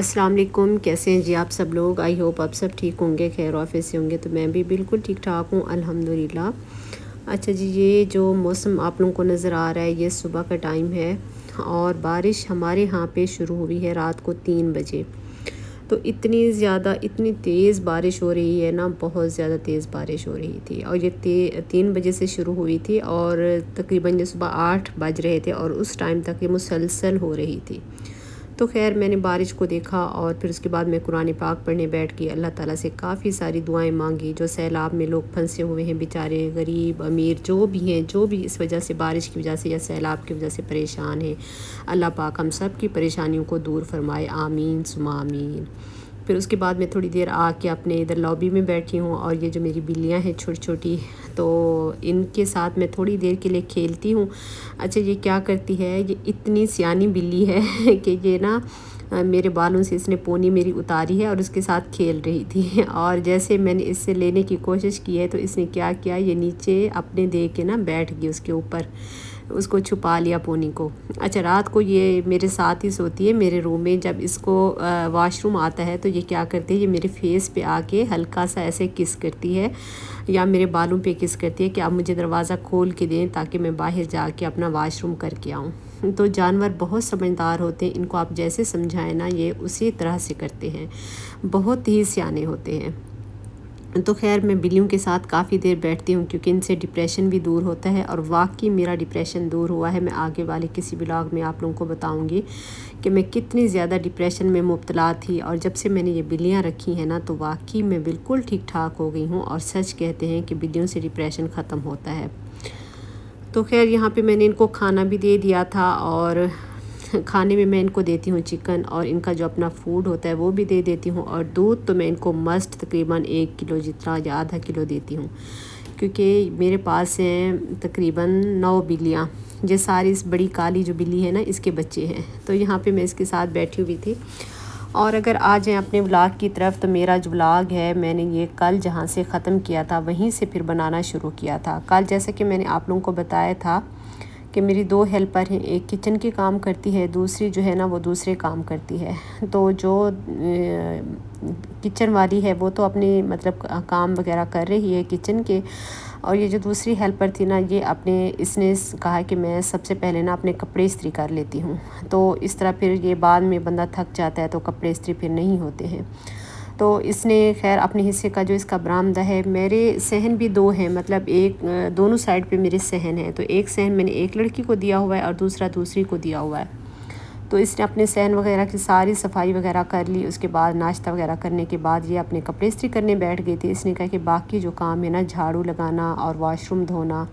अस्सलाम वालेकुम। कैसे हैं जी आप सब लोग। आई होप आप सब ठीक होंगे, खैर ऑफिस से होंगे। तो मैं भी बिल्कुल ठीक ठाक हूँ अल्हम्दुलिल्लाह। अच्छा जी, ये जो मौसम आप लोगों को नज़र आ रहा है ये सुबह का टाइम है और बारिश हमारे यहाँ पे शुरू हुई है रात को 3 बजे। तो इतनी ज़्यादा इतनी तेज़ बारिश हो रही है ना, बहुत ज़्यादा तेज़ बारिश हो रही थी। और ये 3 बजे से शुरू हुई थी और तकरीबन ये सुबह 8 बज रहे थे और उस टाइम तक ये मुसलसल हो रही थी। तो खैर मैंने बारिश को देखा और फिर उसके बाद मैं कुरान पाक पढ़ने बैठ गई। अल्लाह ताला से काफ़ी सारी दुआएं मांगी। जो सैलाब में लोग फंसे हुए हैं बेचारे, गरीब अमीर जो भी हैं, जो भी इस वजह से, बारिश की वजह से या सैलाब की वजह से परेशान हैं, अल्लाह पाक हम सब की परेशानियों को दूर फरमाए, आमीन सुमा आमीन। फिर उसके बाद मैं थोड़ी देर आके अपने इधर लॉबी में बैठी हूँ और ये जो मेरी बिल्लियाँ हैं छोटी छोटी, तो इनके साथ मैं थोड़ी देर के लिए खेलती हूँ। अच्छा, ये क्या करती है, ये इतनी सियानी बिल्ली है कि ये ना मेरे बालों से इसने पोनी मेरी उतारी है और उसके साथ खेल रही थी और जैसे मैंने इससे लेने की कोशिश की है तो इसने क्या किया, ये नीचे अपने दे के ना बैठ गई उसके ऊपर, उसको छुपा लिया पोनी को। अच्छा, रात को ये मेरे साथ ही सोती है मेरे रूम में। जब इसको वॉशरूम आता है तो ये क्या करती है, ये मेरे फेस पे आके हल्का सा ऐसे किस करती है या मेरे बालों पे किस करती है कि आप मुझे दरवाज़ा खोल के दें ताकि मैं बाहर जाके अपना वॉशरूम करके आऊँ। तो जानवर बहुत समझदार होते हैं, इनको आप जैसे समझाएं ना ये उसी तरह से करते हैं, बहुत ही सियाने होते हैं। तो खैर मैं बिल्लियों के साथ काफ़ी देर बैठती हूँ क्योंकि इनसे डिप्रेशन भी दूर होता है और वाकई मेरा डिप्रेशन दूर हुआ है। मैं आगे वाले किसी ब्लॉग में आप लोगों को बताऊँगी कि मैं कितनी ज़्यादा डिप्रेशन में मुब्तला थी और जब से मैंने ये बिल्लियाँ रखी हैं ना तो वाकई मैं बिल्कुल ठीक ठाक हो गई हूँ। और सच कहते हैं कि बिल्लियों से डिप्रेशन ख़त्म होता है। तो खैर यहाँ पे मैंने इनको खाना भी दे दिया था और खाने में मैं इनको देती हूँ चिकन और इनका जो अपना फूड होता है वो भी दे देती हूँ। और दूध तो मैं इनको मस्त तकरीबन 1 किलो जितना या आधा किलो देती हूँ क्योंकि मेरे पास हैं तकरीबन 9 बिल्लियाँ। ये सारी इस बड़ी काली जो बिल्ली है ना इसके बच्चे हैं। तो यहाँ पे मैं इसके साथ बैठी हुई थी। और अगर आ जाएँ अपने व्लॉग की तरफ तो मेरा जो व्लॉग है मैंने ये कल जहाँ से ख़त्म किया था वहीं से फिर बनाना शुरू किया था। कल जैसे कि मैंने आप लोगों को बताया था कि मेरी 2 हेल्पर हैं, एक किचन के काम करती है, दूसरी जो है ना वो दूसरे काम करती है। तो जो किचन वाली है वो तो अपने मतलब काम वगैरह कर रही है किचन के, और ये जो दूसरी हेल्पर थी ना ये इसने कहा कि मैं सबसे पहले ना अपने कपड़े इस्त्री कर लेती हूँ। तो इस तरह फिर ये बाद में बंदा थक जाता है तो कपड़े इस्त्री फिर नहीं होते हैं। तो इसने खैर अपने हिस्से का जो इसका बरामदा है, मेरे सहन भी 2 हैं, मतलब एक दोनों साइड पे मेरे सहन हैं। तो एक सहन मैंने एक लड़की को दिया हुआ है और दूसरा दूसरी को दिया हुआ है। तो इसने अपने सहन वगैरह की सारी सफाई वगैरह कर ली। उसके बाद नाश्ता वगैरह करने के बाद ये अपने कपड़े इस्त्री करने बैठ गई थी। इसने कहा कि बाकी जो काम है ना, झाड़ू लगाना और वॉशरूम धोना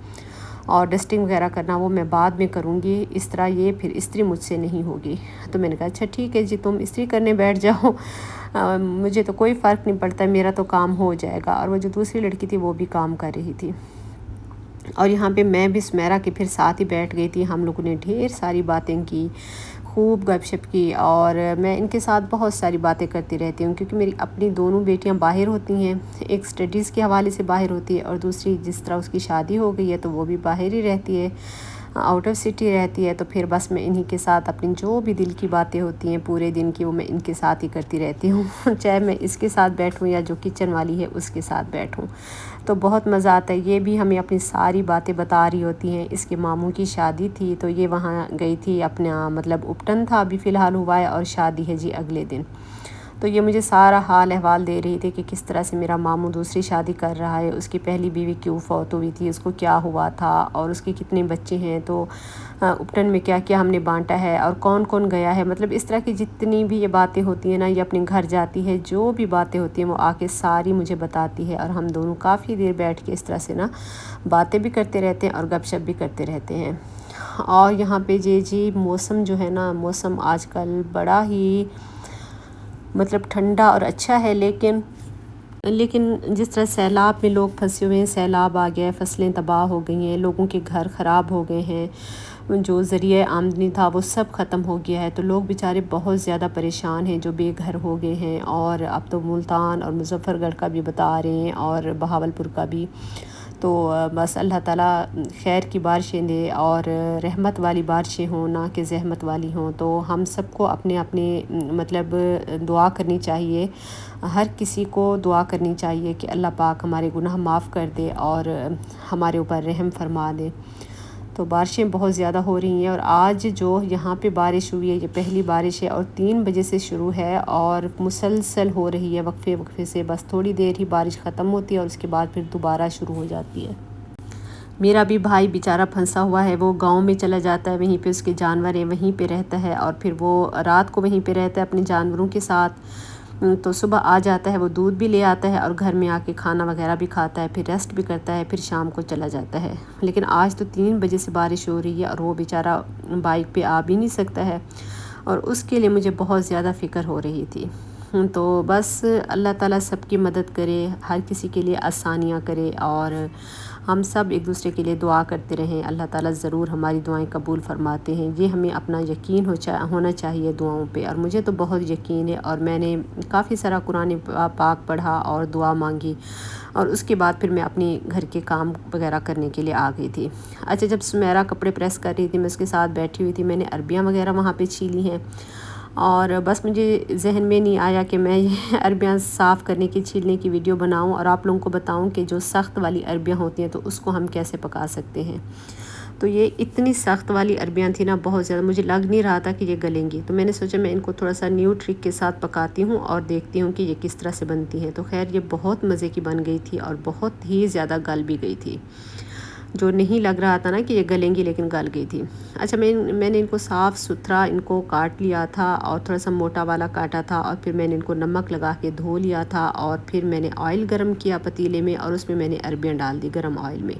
और डस्टिंग वगैरह करना वो मैं बाद में करूँगी, इस तरह ये फिर इस्त्री मुझसे नहीं होगी। तो मैंने कहा अच्छा ठीक है जी, तुम इस्त्री करने बैठ जाओ, मुझे तो कोई फ़र्क नहीं पड़ता, मेरा तो काम हो जाएगा। और वो जो दूसरी लड़की थी वो भी काम कर रही थी। और यहाँ पे मैं भी सुमेरा के फिर साथ ही बैठ गई थी। हम लोगों ने ढेर सारी बातें की, खूब गपशप की। और मैं इनके साथ बहुत सारी बातें करती रहती हूँ क्योंकि मेरी अपनी दोनों बेटियाँ बाहर होती हैं। एक स्टडीज़ के हवाले से बाहर होती है और दूसरी जिस तरह उसकी शादी हो गई है तो वो भी बाहर ही रहती है, आउट ऑफ सिटी रहती है। तो फिर बस मैं इन्हीं के साथ अपनी जो भी दिल की बातें होती हैं पूरे दिन की वो मैं इनके साथ ही करती रहती हूँ चाहे मैं इसके साथ बैठूँ या जो किचन वाली है उसके साथ बैठूँ, तो बहुत मज़ा आता है। ये भी हमें अपनी सारी बातें बता रही होती हैं। इसके मामू की शादी थी तो ये वहाँ गई थी, अपना मतलब उपटन था अभी फ़िलहाल हुआ है और शादी है जी अगले दिन। तो ये मुझे सारा हाल अहवाल दे रही थी कि किस तरह से मेरा मामू दूसरी शादी कर रहा है, उसकी पहली बीवी क्यों फौत हुई थी, उसको क्या हुआ था और उसके कितने बच्चे हैं, तो उपटन में क्या क्या हमने बांटा है और कौन कौन गया है। मतलब इस तरह की जितनी भी ये बातें होती हैं ना, ये अपने घर जाती है, जो भी बातें होती हैं वो आके सारी मुझे बताती है। और हम दोनों काफ़ी देर बैठ के इस तरह से ना बातें भी करते रहते हैं और गपशप भी करते रहते हैं। और यहाँ पे जी मौसम जो है ना, मौसम आजकल बड़ा ही मतलब ठंडा और अच्छा है, लेकिन जिस तरह सैलाब में लोग फंसे हुए हैं, सैलाब आ गया है, फसलें तबाह हो गई हैं, लोगों के घर ख़राब हो गए हैं, जो ज़रिए आमदनी था वो सब ख़त्म हो गया है। तो लोग बेचारे बहुत ज़्यादा परेशान हैं जो बेघर हो गए हैं। और अब तो मुल्तान और मुजफ्फ़रगढ़ का भी बता रहे हैं और बहावलपुर का भी। तो बस अल्लाह ताला खैर की बारिशें दे और रहमत वाली बारिशें हों, ना कि ज़हमत वाली हों। तो हम सबको अपने अपने मतलब दुआ करनी चाहिए, हर किसी को दुआ करनी चाहिए कि अल्लाह पाक हमारे गुनाह माफ़ कर दे और हमारे ऊपर रहम फरमा दे। तो बारिशें बहुत ज़्यादा हो रही हैं और आज जो यहाँ पे बारिश हुई है ये पहली बारिश है और 3 बजे से शुरू है और मुसलसल हो रही है वक्फे वक्फे से। बस थोड़ी देर ही बारिश ख़त्म होती है और उसके बाद फिर दोबारा शुरू हो जाती है। मेरा भी भाई बेचारा फंसा हुआ है, वो गांव में चला जाता है, वहीं पे उसके जानवर हैं, वहीं पे रहता है और फिर वो रात को वहीं पे रहता है अपने जानवरों के साथ। तो सुबह आ जाता है, वो दूध भी ले आता है और घर में आके खाना वगैरह भी खाता है, फिर रेस्ट भी करता है, फिर शाम को चला जाता है। लेकिन आज तो 3 बजे से बारिश हो रही है और वो बेचारा बाइक पे आ भी नहीं सकता है और उसके लिए मुझे बहुत ज़्यादा फ़िक्र हो रही थी। तो बस अल्लाह ताला सबकी मदद करे, हर किसी के लिए आसानियाँ करे और हम सब एक दूसरे के लिए दुआ करते रहें। अल्लाह ताला ज़रूर हमारी दुआएं कबूल फरमाते हैं, ये हमें अपना यकीन होना चाहिए दुआओं पे। और मुझे तो बहुत यकीन है और मैंने काफ़ी सारा कुरान पाक पढ़ा और दुआ मांगी और उसके बाद फिर मैं अपने घर के काम वगैरह करने के लिए आ गई थी। अच्छा, जब सुमेरा कपड़े प्रेस कर रही थी, मैं उसके साथ बैठी हुई थी, मैंने अरबियाँ वगैरह वहाँ पे छीली हैं और बस मुझे जहन में नहीं आया कि मैं ये अरबियाँ साफ़ करने की छीलने की वीडियो बनाऊं और आप लोगों को बताऊं कि जो सख्त वाली अरबियाँ होती हैं तो उसको हम कैसे पका सकते हैं। तो ये इतनी सख्त वाली अरबियाँ थी ना, बहुत ज़्यादा, मुझे लग नहीं रहा था कि ये गलेंगी। तो मैंने सोचा मैं इनको थोड़ा सा न्यू ट्रिक के साथ पकाती हूँ और देखती हूँ कि ये किस तरह से बनती हैं। तो खैर ये बहुत मज़े की बन गई थी और बहुत ही ज़्यादा गल भी गई थी, जो नहीं लग रहा था ना कि ये गलेंगी, लेकिन गल गई थी। अच्छा, मैंने इनको साफ़ सुथरा इनको काट लिया था और थोड़ा सा मोटा वाला काटा था और फिर मैंने इनको नमक लगा के धो लिया था और फिर मैंने ऑयल गरम किया पतीले में और उसमें मैंने अरबियाँ डाल दी गरम ऑयल में।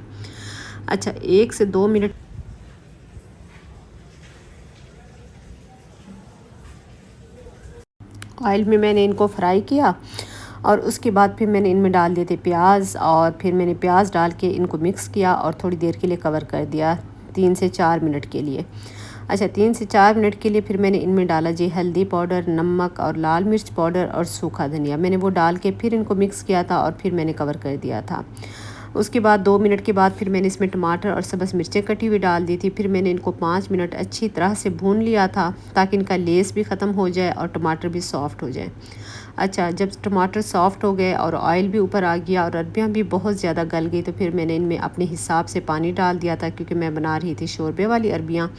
अच्छा, 1 से 2 मिनट ऑयल में मैंने इनको फ्राई किया और उसके बाद फिर मैंने इनमें डाल दिए थे प्याज और फिर मैंने प्याज डाल के इनको मिक्स किया और थोड़ी देर के लिए कवर कर दिया 3 से 4 मिनट के लिए। अच्छा, 3 से 4 मिनट के लिए फिर मैंने इनमें डाला जी हल्दी पाउडर, नमक और लाल मिर्च पाउडर और सूखा धनिया। मैंने वो डाल के फिर इनको मिक्स किया था और फिर मैंने कवर कर दिया था। उसके बाद 2 मिनट के बाद फिर मैंने इसमें टमाटर और सब्ज़ मिर्चें कटी हुई डाल दी थी। फिर मैंने इनको 5 मिनट अच्छी तरह से भून लिया था ताकि इनका लेस भी ख़त्म हो जाए और टमाटर भी सॉफ़्ट हो जाए। अच्छा, जब टमाटर सॉफ़्ट हो गए और ऑयल भी ऊपर आ गया और अरबियाँ भी बहुत ज़्यादा गल गई तो फिर मैंने इनमें अपने हिसाब से पानी डाल दिया था, क्योंकि मैं बना रही थी शोरबे वाली अरबियाँ।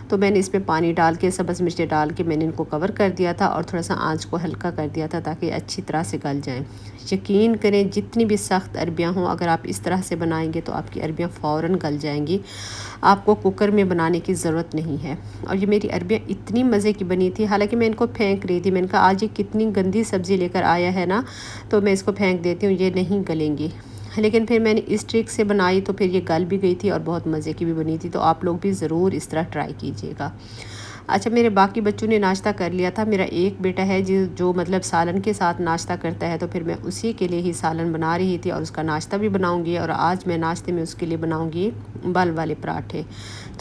तो मैंने इसमें पानी डाल के सब्ज़ मिर्चें डाल के मैंने इनको कवर कर दिया था और थोड़ा सा आंच को हल्का कर दिया था ताकि अच्छी तरह से गल जाएं। यकीन करें, जितनी भी सख्त अरबियाँ हों, अगर आप इस तरह से बनाएंगे तो आपकी अरबियाँ फ़ौरन गल जाएंगी, आपको कुकर में बनाने की ज़रूरत नहीं है। और ये मेरी अरबियाँ इतनी मज़े की बनी थी, हालांकि मैं इनको फेंक रही थी। मैंने कहा आज ये कितनी गंदी सब्ज़ी लेकर आया है ना, तो मैं इसको फेंक देती हूँ, ये नहीं गलेंगी। लेकिन फिर मैंने इस ट्रिक से बनाई तो फिर ये गल भी गई थी और बहुत मज़े की भी बनी थी। तो आप लोग भी ज़रूर इस तरह ट्राई कीजिएगा। अच्छा, मेरे बाकी बच्चों ने नाश्ता कर लिया था। मेरा एक बेटा है जो मतलब सालन के साथ नाश्ता करता है, तो फिर मैं उसी के लिए ही सालन बना रही थी और उसका नाश्ता भी बनाऊंगी। और आज मैं नाश्ते में उसके लिए बनाऊंगी बल वाले पराठे,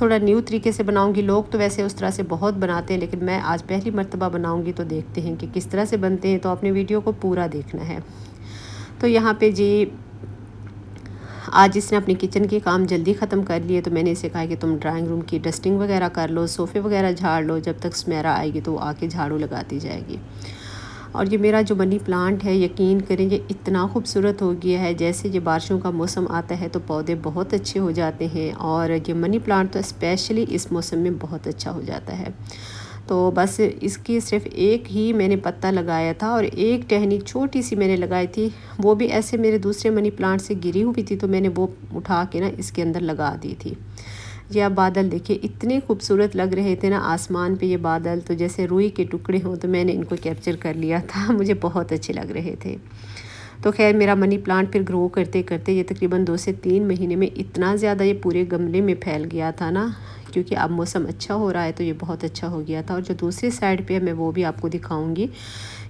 थोड़ा न्यू तरीके से बनाऊंगी। लोग तो वैसे उस तरह से बहुत बनाते हैं, लेकिन मैं आज पहली मर्तबा बनाऊंगी, तो देखते हैं कि किस तरह से बनते हैं। तो अपने वीडियो को पूरा देखना है। तो यहाँ पे जी आज इसने अपने किचन के काम जल्दी ख़त्म कर लिए, तो मैंने इसे कहा कि तुम ड्राइंग रूम की डस्टिंग वगैरह कर लो, सोफ़े वगैरह झाड़ लो, जब तक सुमेरा आएगी तो वो आके झाड़ू लगाती जाएगी। और ये मेरा जो मनी प्लांट है, यकीन करें ये इतना खूबसूरत हो गया है। जैसे ये बारिशों का मौसम आता है तो पौधे बहुत अच्छे हो जाते हैं और ये मनी प्लांट तो स्पेशली इस मौसम में बहुत अच्छा हो जाता है। तो बस इसकी सिर्फ एक ही मैंने पत्ता लगाया था और एक टहनी छोटी सी मैंने लगाई थी, वो भी ऐसे मेरे दूसरे मनी प्लांट से गिरी हुई थी, तो मैंने वो उठा के ना इसके अंदर लगा दी थी। ये आप बादल देखिए, इतने खूबसूरत लग रहे थे ना आसमान पे ये बादल, तो जैसे रुई के टुकड़े हों। तो मैंने इनको कैप्चर कर लिया था, मुझे बहुत अच्छे लग रहे थे। तो खैर मेरा मनी प्लांट फिर ग्रो करते करते ये तकरीबन 2 से 3 महीने में इतना ज़्यादा ये पूरे गमले में फैल गया था ना, क्योंकि अब मौसम अच्छा हो रहा है तो ये बहुत अच्छा हो गया था। और जो दूसरी साइड पे है मैं वो भी आपको दिखाऊंगी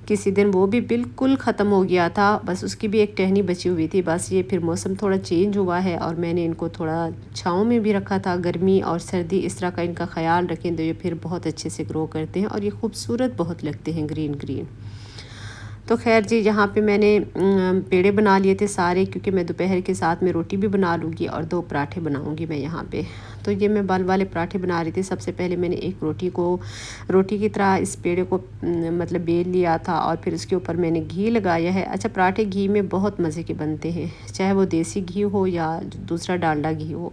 किसी दिन, वो भी बिल्कुल ख़त्म हो गया था, बस उसकी भी एक टहनी बची हुई थी। बस ये फिर मौसम थोड़ा चेंज हुआ है और मैंने इनको थोड़ा छाँव में भी रखा था। गर्मी और सर्दी इस तरह का इनका ख्याल रखें तो ये फिर बहुत अच्छे से ग्रो करते हैं और ये खूबसूरत बहुत लगते हैं ग्रीन ग्रीन। तो खैर जी, यहाँ पे मैंने पेड़े बना लिए थे सारे, क्योंकि मैं दोपहर के साथ में रोटी भी बना लूँगी और 2 पराठे बनाऊँगी मैं यहाँ पे। तो ये मैं बल वाले पराठे बना रही थी। सबसे पहले मैंने एक रोटी की तरह इस पेड़े को मतलब बेल लिया था और फिर उसके ऊपर मैंने घी लगाया है। अच्छा, पराठे घी में बहुत मज़े के बनते हैं, चाहे वो देसी घी हो या दूसरा डालडा घी हो।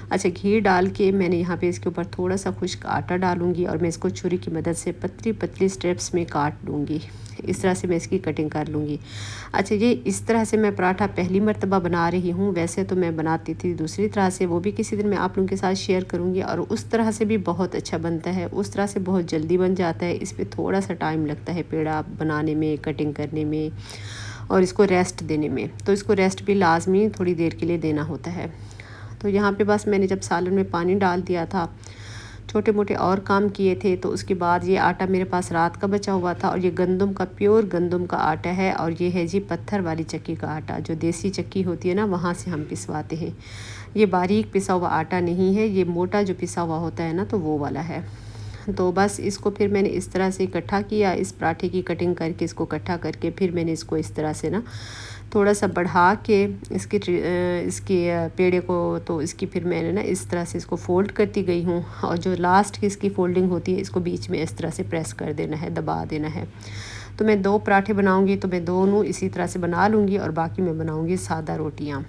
अच्छा, घी डाल के मैंने यहाँ पे इसके ऊपर थोड़ा सा खुश्क आटा डालूँगी और मैं इसको छुरी की मदद से पतली पतली स्टेप्स में काट लूँगी। इस तरह से मैं इसकी कटिंग कर लूँगी। अच्छा, ये इस तरह से मैं पराठा पहली मर्तबा बना रही हूँ। वैसे तो मैं बनाती थी दूसरी तरह से, वो भी किसी दिन मैं आप लोगों के साथ शेयर करूँगी। और उस तरह से भी बहुत अच्छा बनता है, उस तरह से बहुत जल्दी बन जाता है। इस पर थोड़ा सा टाइम लगता है पेड़ा बनाने में, कटिंग करने में और इसको रेस्ट देने में। तो इसको रेस्ट भी लाजमी थोड़ी देर के लिए देना होता है। तो यहाँ पे बस मैंने जब सालन में पानी डाल दिया था, छोटे मोटे और काम किए थे, तो उसके बाद ये आटा मेरे पास रात का बचा हुआ था और ये गंदम का, प्योर गंदम का आटा है। और ये है जी पत्थर वाली चक्की का आटा, जो देसी चक्की होती है ना, वहाँ से हम पिसवाते हैं। ये बारीक पिसा हुआ आटा नहीं है, ये मोटा जो पिसा हुआ होता है ना, तो वो वाला है। तो बस इसको फिर मैंने इस तरह से इकट्ठा किया, इस पराठे की कटिंग करके इसको इकट्ठा करके फिर मैंने इसको इस तरह से ना थोड़ा सा बढ़ा के इसके पेड़े को, तो इसकी फिर मैंने ना इस तरह से इसको फ़ोल्ड करती गई हूँ। और जो लास्ट की इसकी फ़ोल्डिंग होती है, इसको बीच में इस तरह से प्रेस कर देना है, दबा देना है। तो मैं 2 पराठे बनाऊँगी, तो मैं दोनों इसी तरह से बना लूँगी और बाकी मैं बनाऊँगी सादा रोटियाँ।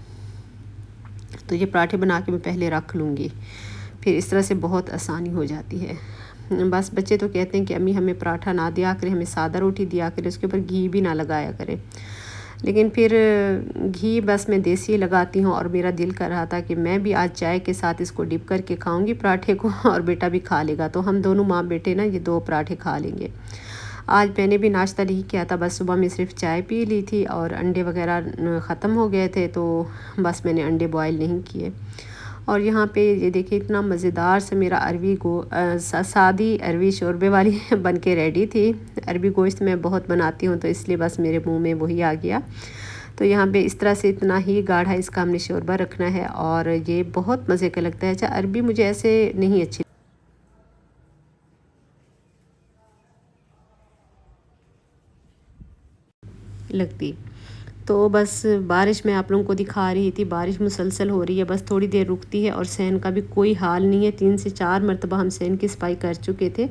तो ये पराठे बना के मैं पहले रख लूँगी, फिर इस तरह से बहुत आसानी हो जाती है। बस बच्चे तो कहते हैं कि अम्मी हमें पराठा ना दिया करें, हमें सादा रोटी दिया करें, उसके ऊपर घी भी ना लगाया करें। लेकिन फिर घी बस मैं देसी लगाती हूँ और मेरा दिल कर रहा था कि मैं भी आज चाय के साथ इसको डिप करके खाऊंगी पराठे को, और बेटा भी खा लेगा। तो हम दोनों माँ बेटे ना ये 2 पराठे खा लेंगे। आज मैंने भी नाश्ता नहीं किया था, बस सुबह में सिर्फ चाय पी ली थी और अंडे वगैरह ख़त्म हो गए थे, तो बस मैंने अंडे बॉयल नहीं किए। और यहाँ पे ये देखिए इतना मज़ेदार से मेरा सादी अरवी शोरबे वाली बन के रेडी थी। अरवी गोश्त मैं बहुत बनाती हूँ, तो इसलिए बस मेरे मुंह में वही आ गया। तो यहाँ पे इस तरह से इतना ही गाढ़ा इसका हमने शोरबा रखना है और ये बहुत मज़े का लगता है। अच्छा, अरबी मुझे ऐसे नहीं अच्छी लगती। तो बस बारिश मैं आप लोगों को दिखा रही थी, बारिश मुसलसल हो रही है, बस थोड़ी देर रुकती है और सहन का भी कोई हाल नहीं है। 3 से 4 मरतबा हम सहन की सफाई कर चुके थे।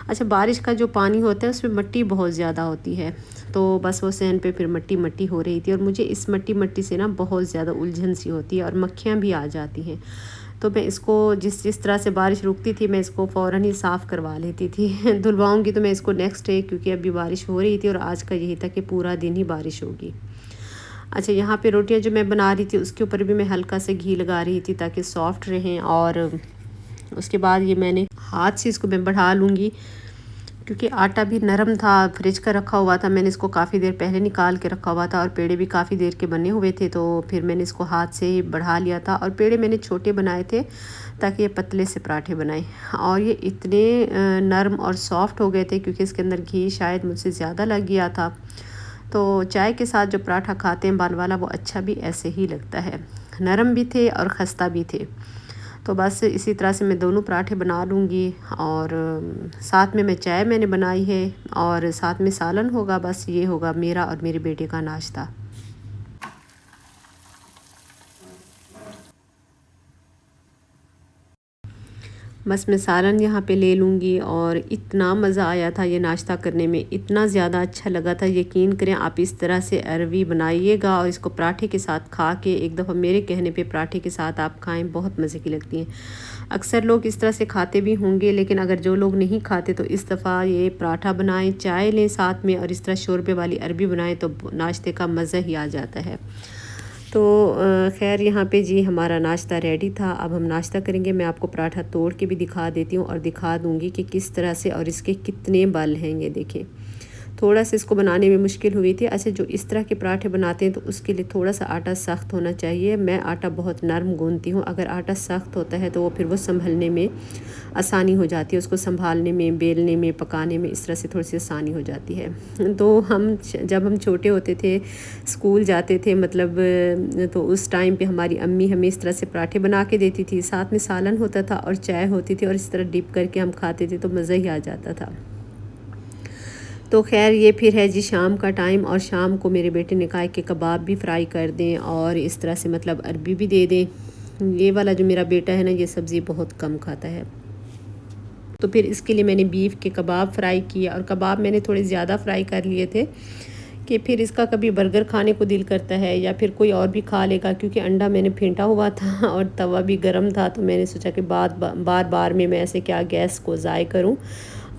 अच्छा, बारिश का जो पानी होता है उसमें मिट्टी बहुत ज़्यादा होती है, तो बस वो सहन पे फिर मट्टी मट्टी हो रही थी। और मुझे इस मट्टी मट्टी से ना बहुत ज़्यादा उलझन सी होती है और मक्खियाँ भी आ जाती हैं। तो मैं इसको जिस तरह से बारिश रुकती थी, मैं इसको फ़ौरन ही साफ़ करवा लेती थी। धुलवाऊँगी तो मैं इसको नेक्स्ट डे, क्योंकि अभी बारिश हो रही थी और आज का यही था कि पूरा दिन ही बारिश होगी। अच्छा, यहाँ पे रोटियां जो मैं बना रही थी उसके ऊपर भी मैं हल्का सा घी लगा रही थी ताकि सॉफ्ट रहें। और उसके बाद ये मैंने हाथ से इसको मैं बढ़ा लूँगी, क्योंकि आटा भी नरम था, फ्रिज का रखा हुआ था, मैंने इसको काफ़ी देर पहले निकाल के रखा हुआ था और पेड़े भी काफ़ी देर के बने हुए थे, तो फिर मैंने इसको हाथ से ही बढ़ा लिया था। और पेड़े मैंने छोटे बनाए थे ताकि ये पतले से पराठे बनाए, और ये इतने नरम और सॉफ्ट हो गए थे क्योंकि इसके अंदर घी शायद मुझसे ज़्यादा लग गया था। तो चाय के साथ जो पराठा खाते हैं बाल वाला, वो अच्छा भी ऐसे ही लगता है, नरम भी थे और खस्ता भी थे। तो बस इसी तरह से मैं दोनों पराठे बना लूँगी और साथ में मैं चाय मैंने बनाई है और साथ में सालन होगा। बस ये होगा मेरा और मेरे बेटे का नाश्ता। बस मैं सालन यहाँ पे ले लूँगी। और इतना मज़ा आया था ये नाश्ता करने में, इतना ज़्यादा अच्छा लगा था। यकीन करें आप इस तरह से अरवी बनाइएगा और इसको पराठे के साथ खा के, एक दफ़ा मेरे कहने पे पराठे के साथ आप खाएं, बहुत मज़े की लगती हैं। अक्सर लोग इस तरह से खाते भी होंगे, लेकिन अगर जो लोग नहीं खाते तो इस दफ़ा ये पराठा बनाएं, चाय लें साथ में और इस तरह शोरबे वाली अरवी बनाएं, तो नाश्ते का मज़ा ही आ जाता है। तो खैर यहाँ पे जी हमारा नाश्ता रेडी था। अब हम नाश्ता करेंगे। मैं आपको पराठा तोड़ के भी दिखा देती हूँ और दिखा दूँगी कि किस तरह से और इसके कितने बल हैं। ये देखें, थोड़ा सा इसको बनाने में मुश्किल हुई थी। अच्छा, जो इस तरह के पराठे बनाते हैं तो उसके लिए थोड़ा सा आटा सख्त होना चाहिए। मैं आटा बहुत नरम गूंथती हूँ, अगर आटा सख्त होता है तो वो फिर वो संभलने में आसानी हो जाती है, उसको संभालने में, बेलने में, पकाने में, इस तरह से थोड़ी सी आसानी हो जाती है। तो जब हम छोटे होते थे, स्कूल जाते थे मतलब, तो उस टाइम पे हमारी अम्मी हमें इस तरह से पराठे बना के देती थी, साथ में सालन होता था और चाय होती थी और इस तरह डिप करके हम खाते थे, तो मज़ा ही आ जाता था। तो खैर ये फिर है जी शाम का टाइम, और शाम को मेरे बेटे ने कहा कि कबाब भी फ्राई कर दें और इस तरह से मतलब अरबी भी दे दें। ये वाला जो मेरा बेटा है ना, ये सब्ज़ी बहुत कम खाता है। तो फिर इसके लिए मैंने बीफ के कबाब फ्राई किए, और कबाब मैंने थोड़े ज़्यादा फ्राई कर लिए थे कि फिर इसका कभी बर्गर खाने को दिल करता है या फिर कोई और भी खा लेगा, क्योंकि अंडा मैंने फेंटा हुआ था और तवा भी गर्म था। तो मैंने सोचा कि बार बार में मैं ऐसे क्या गैस को ज़ाय करूं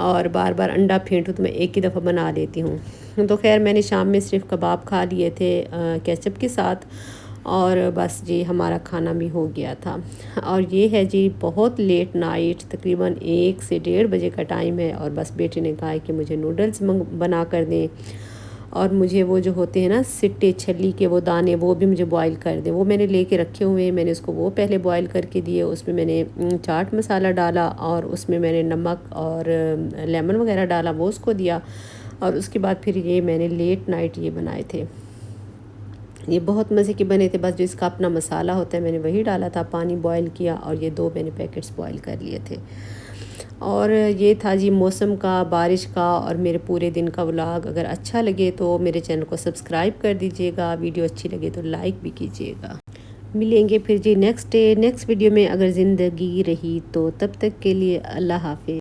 और बार बार अंडा फेंटूँ, तो मैं एक ही दफ़ा बना लेती हूँ। तो खैर मैंने शाम में सिर्फ कबाब खा लिए थे केचप के साथ, और बस जी हमारा खाना भी हो गया था। और ये है जी बहुत लेट नाइट, तकरीबन 1 से 1:30 बजे का टाइम है, और बस बेटे ने कहा है कि मुझे नूडल्स बना कर दें, और मुझे वो जो होते हैं ना सिट्टे छली के वो दाने, वो भी मुझे बॉईल कर दें। वो मैंने लेके रखे हुए हैं, मैंने उसको वो पहले बॉईल करके दिए। उसमें मैंने चाट मसाला डाला और उसमें मैंने नमक और लेमन वगैरह डाला, वो उसको दिया। और उसके बाद फिर ये मैंने लेट नाइट ये बनाए थे। ये बहुत मज़े के बने थे। बस जो इसका अपना मसाला होता है मैंने वही डाला था, पानी बॉईल किया, और ये 2 मैंने पैकेट्स बॉईल कर लिए थे। और ये था जी मौसम का, बारिश का, और मेरे पूरे दिन का व्लॉग। अगर अच्छा लगे तो मेरे चैनल को सब्सक्राइब कर दीजिएगा, वीडियो अच्छी लगे तो लाइक भी कीजिएगा। मिलेंगे फिर जी नेक्स्ट वीडियो में, अगर ज़िंदगी रही तो। तब तक के लिए अल्लाह हाफिज़।